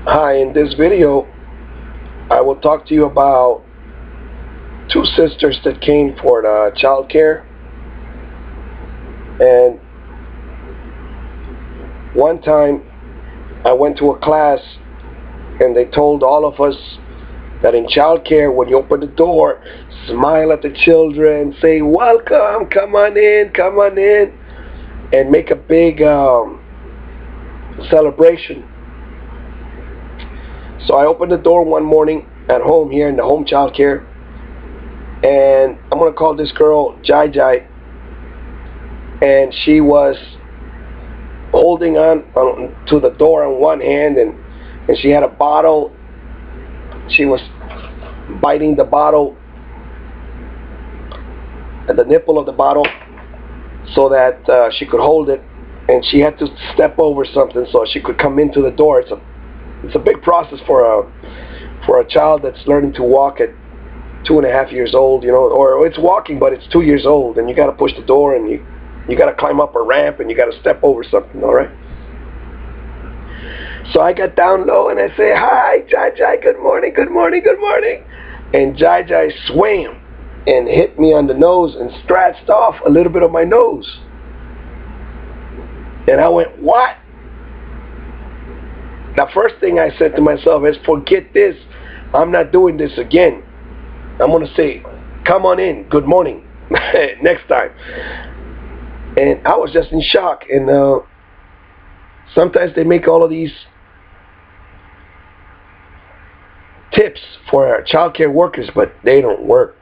Hi, in this video, I will talk to you about two sisters that came for the child care. And one time, I went to a class and they told all of us that in child care, when you open the door, smile at the children, say, welcome, come on in, and make a big celebration. So I opened the door one morning at home here in the home child care, and I'm going to call this girl Jai Jai, and she was holding on to the door on one hand, and she had a bottle. She was biting the bottle at the nipple of the bottle so that she could hold it, and she had to step over something so she could come into the door. It's a big process for a child that's learning to walk at 2.5 years old, or it's walking but it's 2 years old, and you got to push the door, and you got to climb up a ramp, and you got to step over something. All right. So I got down low and I say, hi, Jai Jai, good morning, good morning, good morning. And Jai Jai swam and hit me on the nose and scratched off a little bit of my nose. And I went, what? The first thing I said to myself is, forget this. I'm not doing this again. I'm going to say, come on in, good morning, next time. And I was just in shock. And sometimes they make all of these tips for child care workers, but they don't work.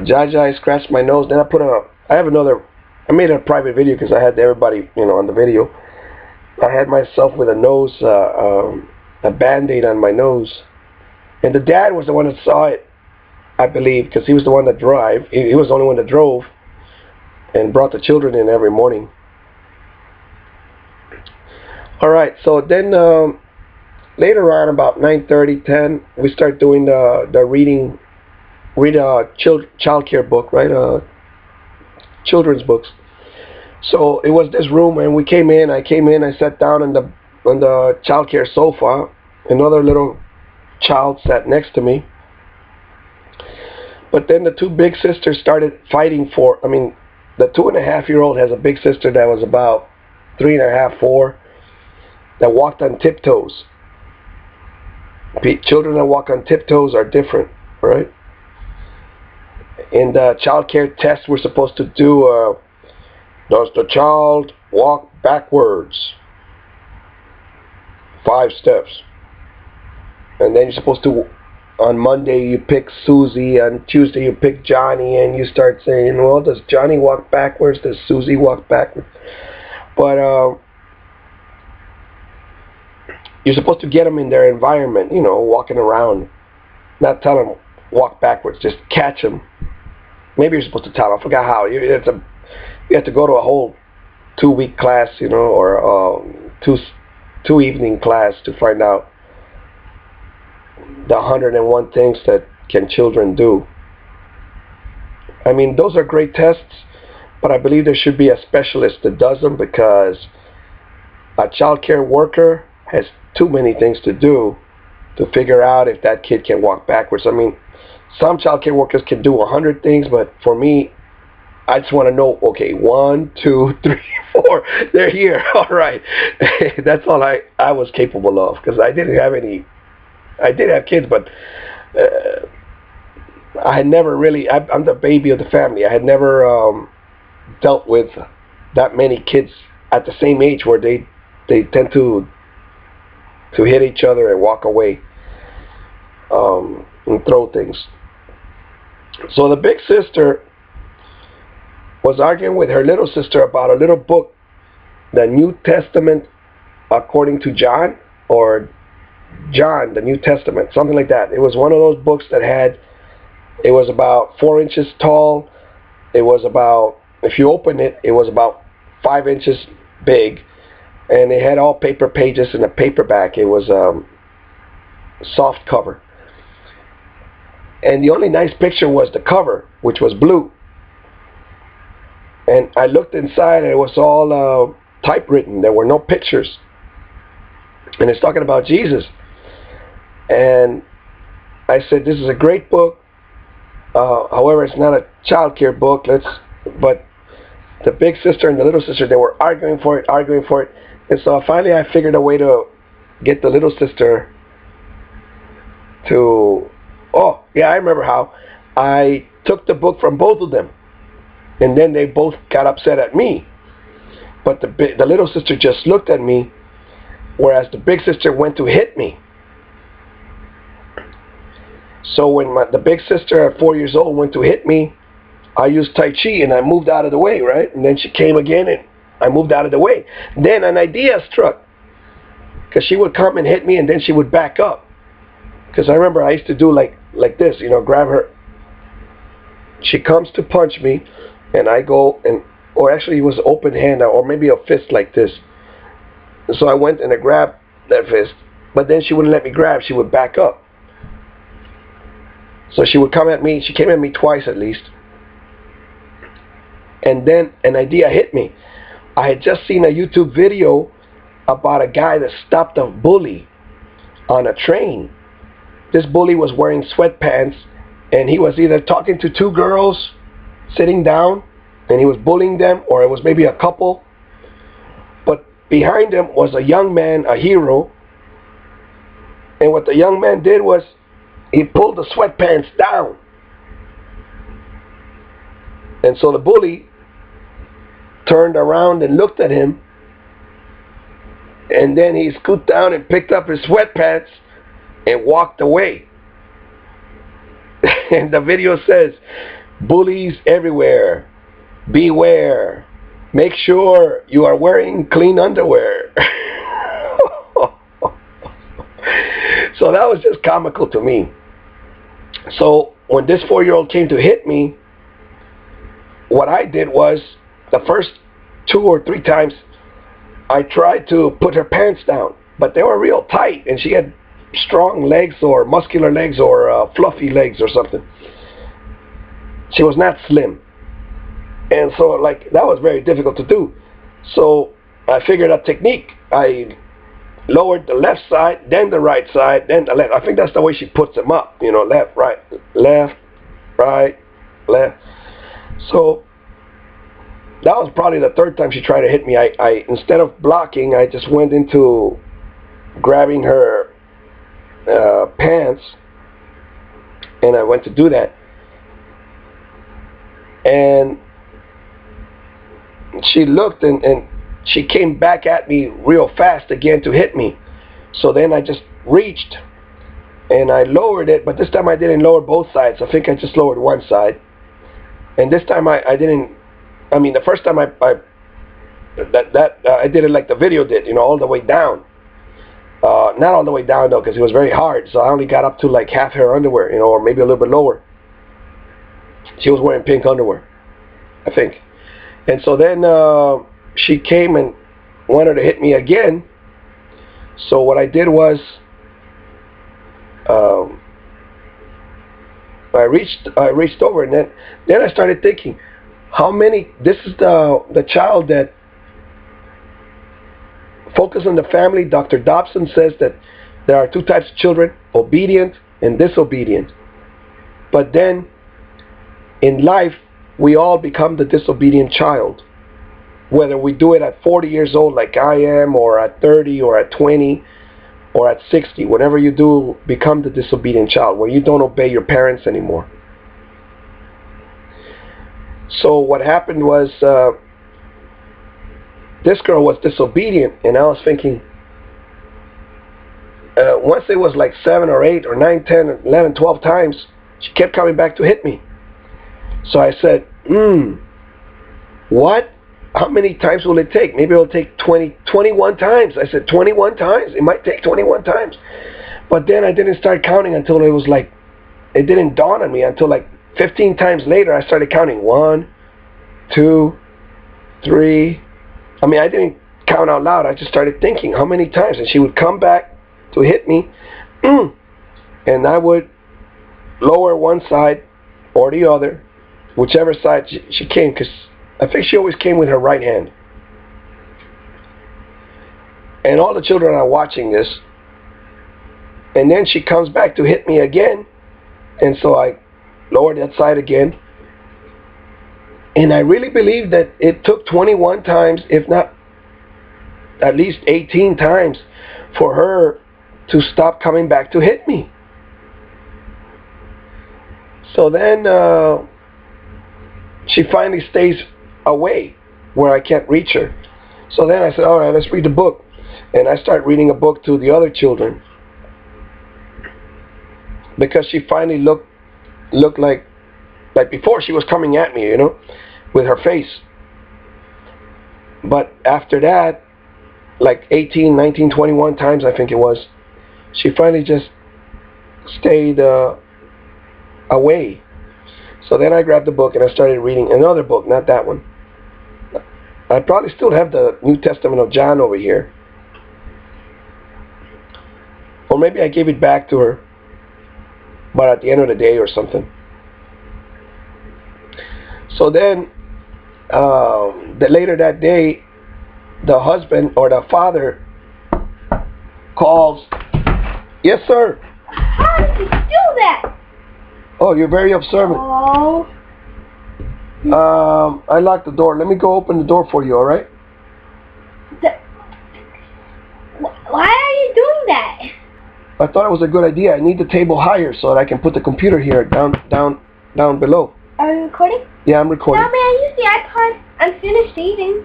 Jai Jai scratched my nose. Then I made a private video because I had everybody, on the video. I had myself with a Band-Aid on my nose. And the dad was the one that saw it, I believe, because he was the one that drove. He was the only one that drove and brought the children in every morning. All right, so then later on, about 9:30, 10, we start doing the read a child care book, right? Children's books. So it was this room, and I came in, I sat down on the child care sofa. Another little child sat next to me. But then the two big sisters started fighting the 2.5-year-old has a big sister that was about 3.5, 4, that walked on tiptoes. Children that walk on tiptoes are different, right? In the child care test, we're supposed to do, does the child walk backwards? 5 steps. And then you're supposed to, on Monday you pick Susie, on Tuesday you pick Johnny, and you start saying, well, does Johnny walk backwards? Does Susie walk backwards? But you're supposed to get them in their environment, walking around. Not tell them walk backwards, just catch them. Maybe you're supposed to tell them. I forgot how. You have to go to a whole 2-week class, or two evening class to find out the 101 things that can children do. I mean, those are great tests, but I believe there should be a specialist that does them, because a child care worker has too many things to do to figure out if that kid can walk backwards. I mean, some child care workers can do 100 things, but for me, I just want to know, okay, 1, 2, 3, 4, they're here. All right. That's all I was capable of, because I didn't have any. I did have kids, but I had never really, I'm the baby of the family. I had never dealt with that many kids at the same age where they tend to hit each other and walk away and throw things. So the big sister was arguing with her little sister about a little book, the New Testament according to John, or John, the New Testament, something like that. It was one of those books that it was about 4 inches tall. It was about, if you open it, it was about 5 inches big, and it had all paper pages in a paperback. It was soft cover. And the only nice picture was the cover, which was blue. And I looked inside, and it was all typewritten. There were no pictures. and it's talking about Jesus. And I said, this is a great book. However, it's not a child care book. But the big sister and the little sister, they were arguing for it. And so finally I figured a way to get the little sister to, oh, yeah, I remember how. I took the book from both of them. And then they both got upset at me. But the little sister just looked at me, whereas the big sister went to hit me. So when the big sister at 4 years old went to hit me, I used Tai Chi and I moved out of the way, right? And then she came again and I moved out of the way. Then an idea struck, because she would come and hit me and then she would back up. Because I remember I used to do like this, you know, grab her. She comes to punch me and I go and, or actually it was an open hand or maybe a fist like this. And so I went and I grabbed that fist, but then she wouldn't let me grab, she would back up. So she would come at me, she came at me twice at least. And then an idea hit me. I had just seen a YouTube video about a guy that stopped a bully on a train. This bully was wearing sweatpants and he was either talking to two girls sitting down and he was bullying them, or it was maybe a couple. But behind him was a young man, a hero. And what the young man did was he pulled the sweatpants down. And so the bully turned around and looked at him, and then he scooped down and picked up his sweatpants and walked away. And the video says, bullies everywhere, beware, make sure you are wearing clean underwear. So that was just comical to me. So when this 4-year-old came to hit me, what I did was, the first 2 or 3 times I tried to put her pants down, but they were real tight and she had strong legs or muscular legs or fluffy legs or something. She was not slim. And so like that was very difficult to do. So I figured a technique. I lowered the left side, then the right side, then the left. I think that's the way she puts them up, you know, left, right, right, left. So that was probably the 3rd time she tried to hit me. I instead of blocking, I just went into grabbing her pants, and I went to do that. And she looked and she came back at me real fast again to hit me. So then I just reached and I lowered it, but this time I didn't lower both sides. I think I just lowered one side. And this time I didn't, I mean, the first time I did it like the video did, you know, all the way down. Not all the way down though, because it was very hard. So I only got up to like half her underwear, you know, or maybe a little bit lower. She was wearing pink underwear, I think. And so then she came and wanted to hit me again. So what I did was I reached over, and then I started thinking, how many, this is the child that Focus on the Family, Dr. Dobson says that there are 2 types of children, obedient and disobedient. But then in life, we all become the disobedient child. Whether we do it at 40 years old like I am, or at 30, or at 20, or at 60, whatever you do, become the disobedient child, where you don't obey your parents anymore. So what happened was, this girl was disobedient, and I was thinking, once it was like 7 or 8 or 9, 10, 11, 12 times, she kept coming back to hit me. So I said, what? How many times will it take? Maybe it'll take 21 times. I said 21 times? It might take 21 times. But then I didn't start counting until it was like, it didn't dawn on me until like 15 times later I started counting. 1, 2, 3. I mean, I didn't count out loud. I just started thinking how many times. And she would come back to hit me, and I would lower one side or the other, whichever side she came, because I think she always came with her right hand. And all the children are watching this. And then she comes back to hit me again. And so I lowered that side again. And I really believe that it took 21 times, if not at least 18 times, for her to stop coming back to hit me. So then she finally stays away where I can't reach her. So then I said, all right, let's read the book. And I start reading a book to the other children. Because she finally looked like before she was coming at me, you know, with her face. But after that, like 18, 19, 21 times I think it was, she finally just stayed away. So then I grabbed the book and I started reading another book, not that one. I probably still have the New Testament of John over here. Or maybe I gave it back to her, but at the end of the day or something. So then, later that day, the husband or the father calls. Yes, sir. How did you do that? Oh, you're very observant. Oh. I locked the door. Let me go open the door for you, all right? Why are you doing that? I thought it was a good idea. I need the table higher so that I can put the computer here down below. Are you recording? Yeah, I'm recording. No, man, use the iPod. I'm finished eating.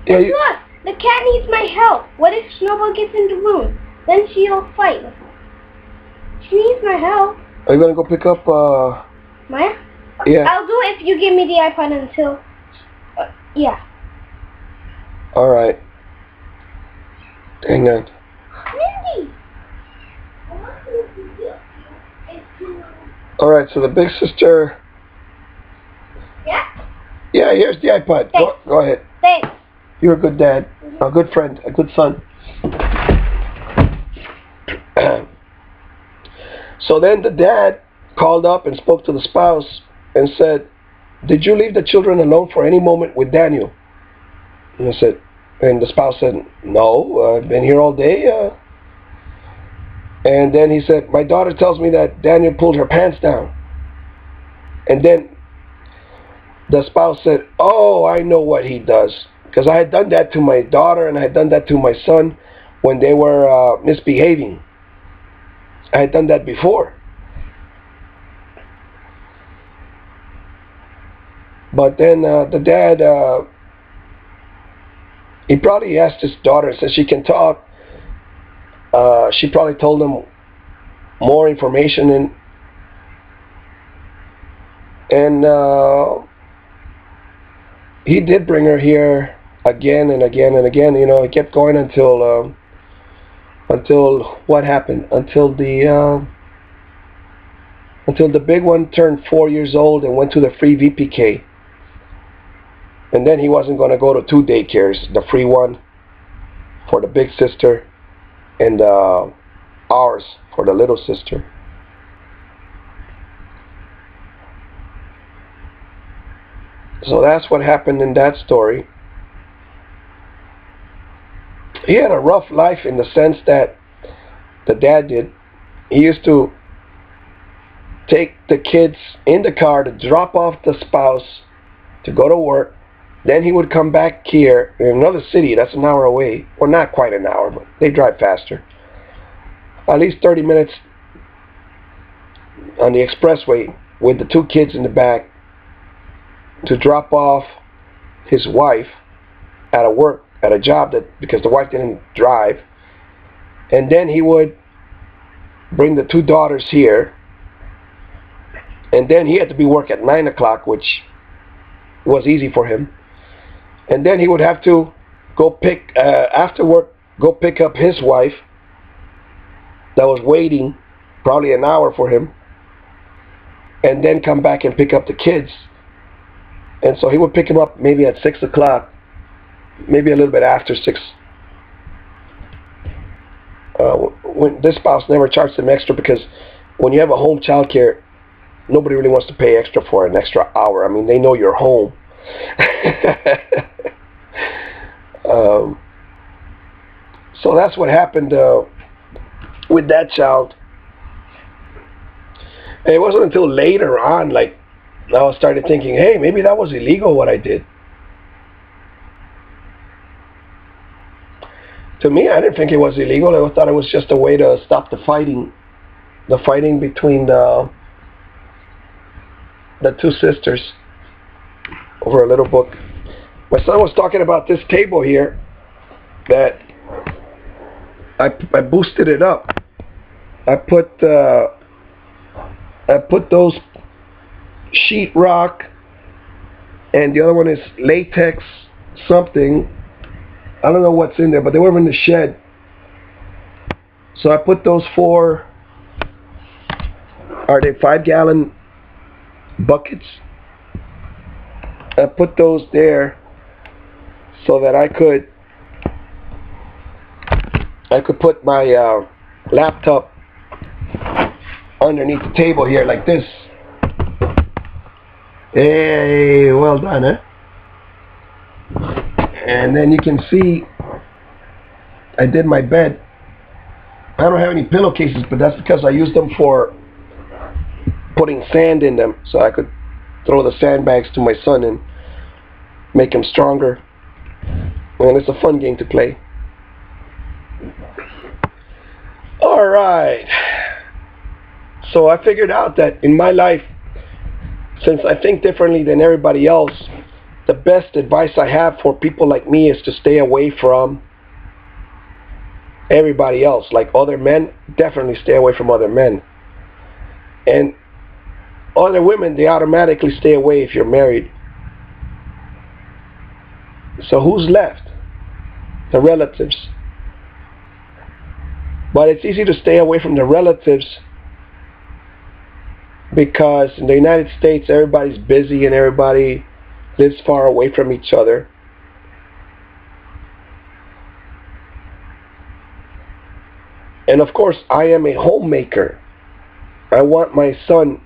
Yeah, Look, the cat needs my help. What if Snowball gets in the room? Then she'll fight with her. She needs my help. Are you gonna go pick up? Maya? Yeah. I'll do it if you give me the iPod until. Yeah. All right. Hang on. Mindy. All right. So the big sister. Yeah. Yeah. Here's the iPod. Go ahead. Thanks. You're a good dad, a good friend, a good son. So then the dad called up and spoke to the spouse and said, "Did you leave the children alone for any moment with Daniel?" And I said, and the spouse said, "No, I've been here all day." And then he said, "My daughter tells me that Daniel pulled her pants down." And then the spouse said, "Oh, I know what he does. Because I had done that to my daughter and I had done that to my son when they were misbehaving. I had done that before." But then the dad, he probably asked his daughter, since she can talk, she probably told him more information, and he did bring her here again and again and again. You know, it kept going until what happened? Until the big one turned 4 years old and went to the free VPK. And then he wasn't going to go to 2 daycares, the free one for the big sister and ours for the little sister. So that's what happened in that story. He had a rough life in the sense that the dad did. He used to take the kids in the car to drop off the spouse to go to work. Then he would come back here in another city that's an hour away. Well, not quite an hour, but they drive faster. At least 30 minutes on the expressway with the 2 kids in the back to drop off his wife at a job because the wife didn't drive. And then he would bring the 2 daughters here. And then he had to be work at 9 o'clock, which was easy for him. And then he would have to go after work, go pick up his wife that was waiting probably an hour for him, and then come back and pick up the kids. And so he would pick him up maybe at 6 o'clock, maybe a little bit after 6. When this spouse never charged him extra, because when you have a home child care, nobody really wants to pay extra for an extra hour. I mean, they know you're home. So that's what happened with that child. And it wasn't until later on, like, I started thinking, hey, maybe that was illegal what I did. To me, I didn't think it was illegal. I thought it was just a way to stop the fighting between the two sisters over a little book. My son was talking about this table here that I boosted it up. I put those sheetrock, and the other one is latex something. I don't know what's in there, but they were in the shed. So I put those 4, are they 5-gallon buckets? I put those there so that I could put my laptop underneath the table here like this. Hey, well done, eh? And then you can see I did my bed. I don't have any pillowcases, but that's because I used them for putting sand in them, so I could throw the sandbags to my son and make him stronger. And it's a fun game to play. Alright. So I figured out that in my life, since I think differently than everybody else, the best advice I have for people like me is to stay away from everybody else. Like other men, definitely stay away from other men. And other women, they automatically stay away if you're married. So who's left? The relatives. But it's easy to stay away from the relatives because in the United States, everybody's busy and everybody lives far away from each other. And of course, I am a homemaker. I want my son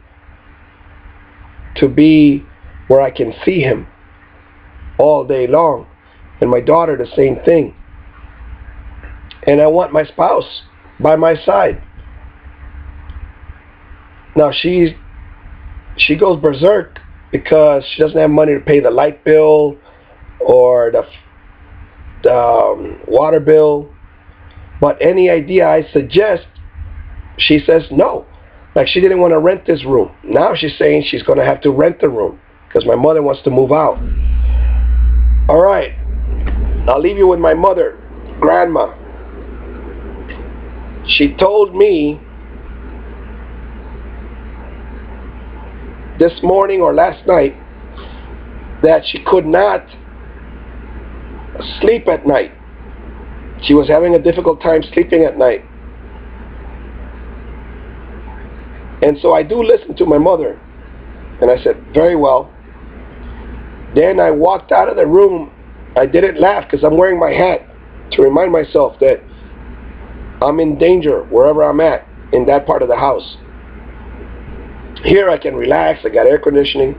to be where I can see him all day long. And my daughter, the same thing. And I want my spouse by my side. Now she goes berserk because she doesn't have money to pay the light bill or the water bill. But any idea I suggest, she says no. Like she didn't want to rent this room. Now she's saying she's going to have to rent the room because my mother wants to move out. All right. I'll leave you with my mother, Grandma. She told me this morning or last night that she could not sleep at night. She was having a difficult time sleeping at night. And so I do listen to my mother. And I said, very well. Then I walked out of the room. I didn't laugh because I'm wearing my hat to remind myself that I'm in danger wherever I'm at in that part of the house. Here I can relax. I got air conditioning.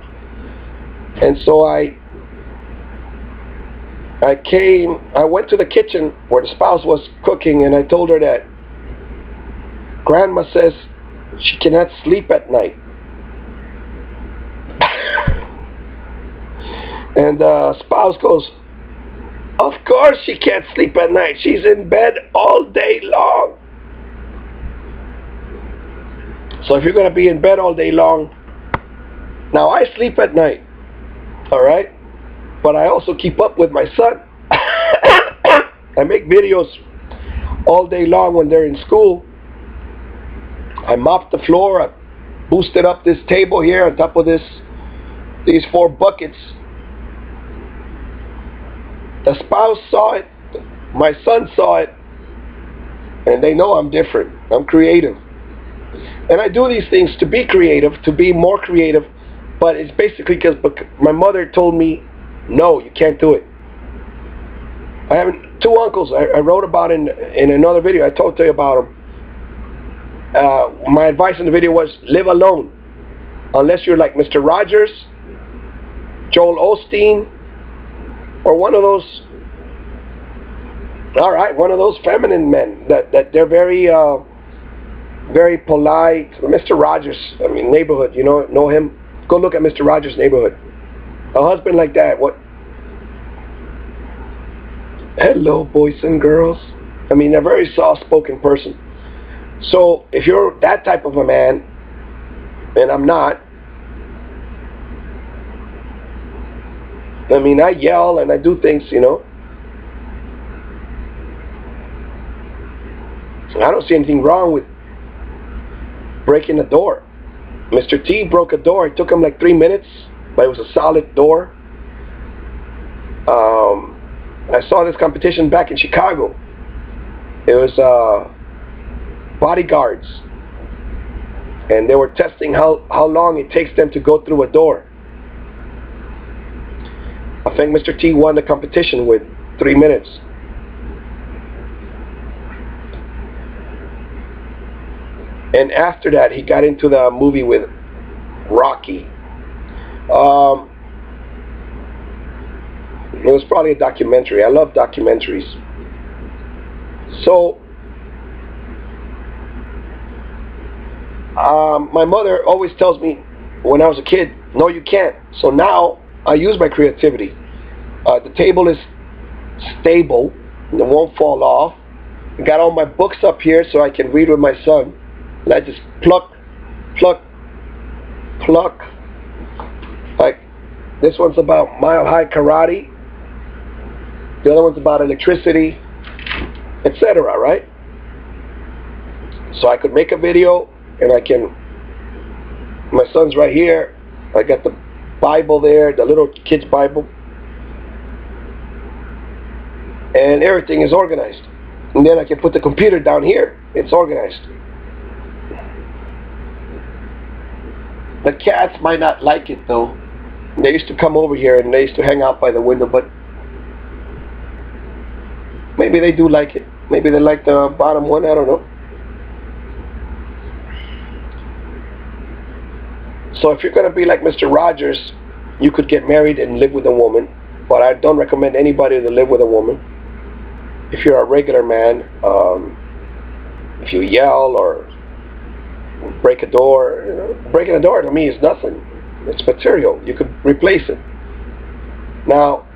And so I went to the kitchen where the spouse was cooking, and I told her that Grandma says she cannot sleep at night. And the spouse goes, of course she can't sleep at night. She's in bed all day long. So if you're going to be in bed all day long, now I sleep at night, all right? But I also keep up with my son. I make videos all day long when they're in school. I mop the floor. I boosted up this table here on top of these 4 buckets. The spouse saw it. My son saw it. And they know I'm different. I'm creative. And I do these things to be creative, to be more creative. But it's basically because my mother told me, no, you can't do it. I have 2 uncles I wrote about in another video. I talked to you about them. My advice in the video was live alone. Unless you're like Mr. Rogers, Joel Osteen, or one of those All right, one of those feminine men that they're very very polite. Mr. Rogers, I mean, neighborhood, you know him? Go look at Mr. Rogers' neighborhood. A husband like that, what? Hello, boys and girls. I mean, a very soft-spoken person. So, if you're that type of a man, and I'm not, I mean, I yell and I do things, you know. I don't see anything wrong with breaking a door. Mr. T broke a door. It took him like 3 minutes, but it was a solid door. I saw this competition back in Chicago. It was bodyguards, and they were testing how long it takes them to go through a door. I think Mr. T won the competition with 3 minutes. And after that, he got into the movie with Rocky. It was probably a documentary. I love documentaries. So, my mother always tells me when I was a kid, no, you can't. So now I use my creativity. The table is stable and it won't fall off. I got all my books up here so I can read with my son. And I just pluck. Like, this one's about mile-high karate. The other one's about electricity, etc., right? So I could make a video, and I can, my son's right here. I got the Bible there, the little kid's Bible. And everything is organized. And then I can put the computer down here. It's organized. The cats might not like it though. They used to come over here and they used to hang out by the window, but maybe they do like it. Maybe they like the bottom one, I don't know. So if you're going to be like Mr. Rogers, you could get married and live with a woman, but I don't recommend anybody to live with a woman. If you're a regular man, if you yell or break a door, you know, breaking a door to me is nothing. It's material. You could replace it. Now,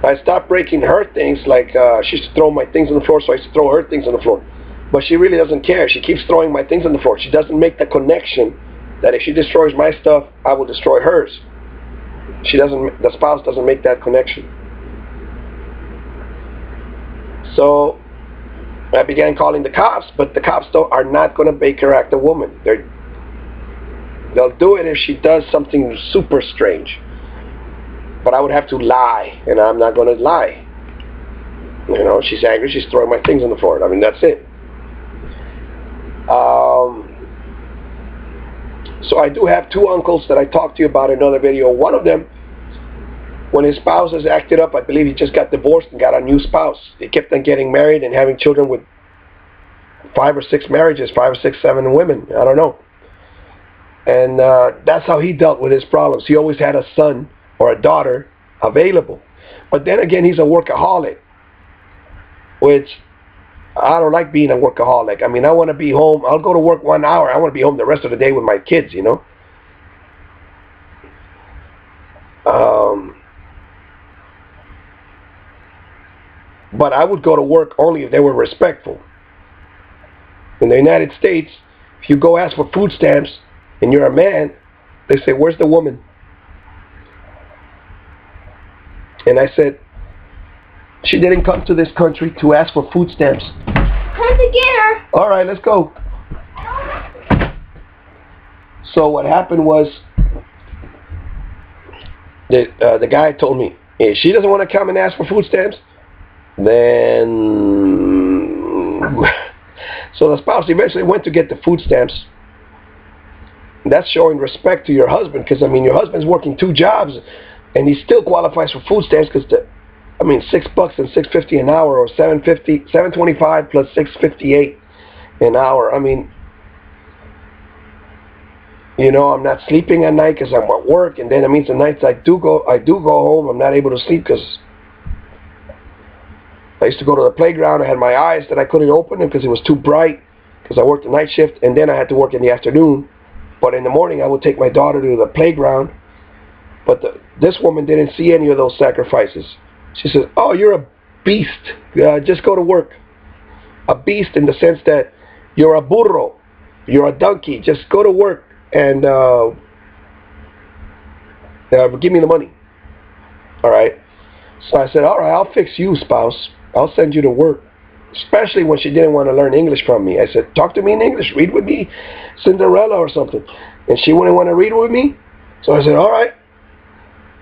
I stopped breaking her things, like she used to throw my things on the floor, so I used to throw her things on the floor. But she really doesn't care. She keeps throwing my things on the floor. She doesn't make the connection that if she destroys my stuff, I will destroy hers. She doesn't. The spouse doesn't make that connection. So I began calling the cops, but the cops are not going to make her act a woman. They'll do it if she does something super strange. But I would have to lie, and I'm not going to lie. You know, she's angry, she's throwing my things on the floor. I mean, that's it. So I do have two uncles that I talked to you about in another video. One of them, when his spouse has acted up, I believe he just got divorced and got a new spouse. He kept on getting married and having children with 5 or 6 marriages, 5 or 6, 7 women. I don't know. And that's how he dealt with his problems. He always had a son or a daughter available. But then again, he's a workaholic, which I don't like being a workaholic. I mean, I want to be home. I'll go to work 1 hour. I want to be home the rest of the day with my kids, you know. But I would go to work only if they were respectful. In the United States, if you go ask for food stamps and you're a man, they say, "Where's the woman?" And I said, "She didn't come to this country to ask for food stamps." Time to get her. All right, let's go. So what happened was, the guy told me, if she doesn't want to come and ask for food stamps, then... So the spouse eventually went to get the food stamps. That's showing respect to your husband, because, I mean, your husband's working 2 jobs, and he still qualifies for food stamps, because $6 and $6.50 an hour, or $7.25 plus $6.58 an hour. I mean, you know, I'm not sleeping at night because I'm at work, and then it means the nights I do go home, I'm not able to sleep because I used to go to the playground. I had my eyes that I couldn't open because it was too bright, because I worked the night shift, and then I had to work in the afternoon. But in the morning, I would take my daughter to the playground. But this woman didn't see any of those sacrifices. She says, "Oh, you're a beast. Just go to work." A beast in the sense that you're a burro. You're a donkey. Just go to work and give me the money. All right. So I said, "All right, I'll fix you, spouse. I'll send you to work." Especially when she didn't want to learn English from me. I said, "Talk to me in English. Read with me Cinderella or something." And she wouldn't want to read with me. So I said, "All right."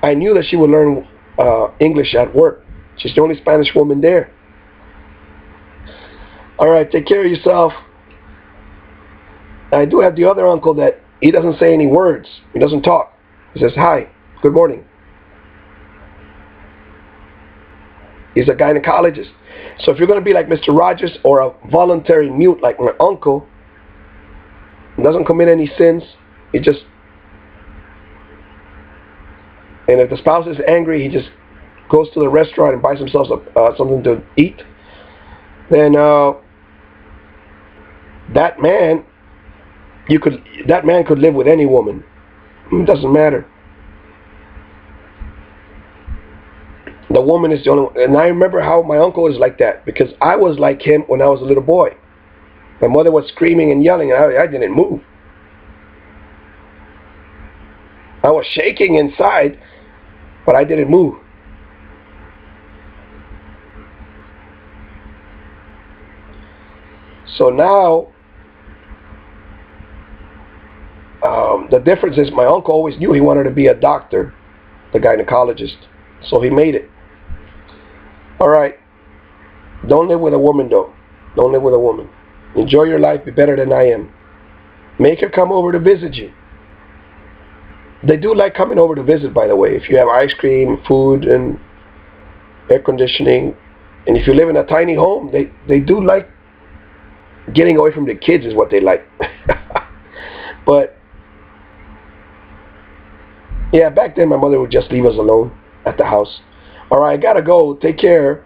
I knew that she would learn English at work. She's the only Spanish woman there. "All right, take care of yourself." I do have the other uncle that he doesn't say any words. He doesn't talk. He says, "Hi, good morning." He's a gynecologist. So if you're going to be like Mr. Rogers or a voluntary mute like my uncle, he doesn't commit any sins. He just, and if the spouse is angry, he just goes to the restaurant and buys himself something to eat. Then that man could live with any woman. It doesn't matter. The woman is the only one. And I remember how my uncle is like that, because I was like him when I was a little boy. My mother was screaming and yelling, and I didn't move. I was shaking inside, but I didn't move. So now, the difference is my uncle always knew he wanted to be a doctor, the gynecologist. So he made it. All right. Don't live with a woman, though. Don't live with a woman. Enjoy your life. Be better than I am. Make her come over to visit you. They do like coming over to visit, by the way. If you have ice cream, food, and air conditioning, and if you live in a tiny home, they do like getting away from the kids is what they like. But yeah, back then my mother would just leave us alone at the house. All right, I gotta go. Take care.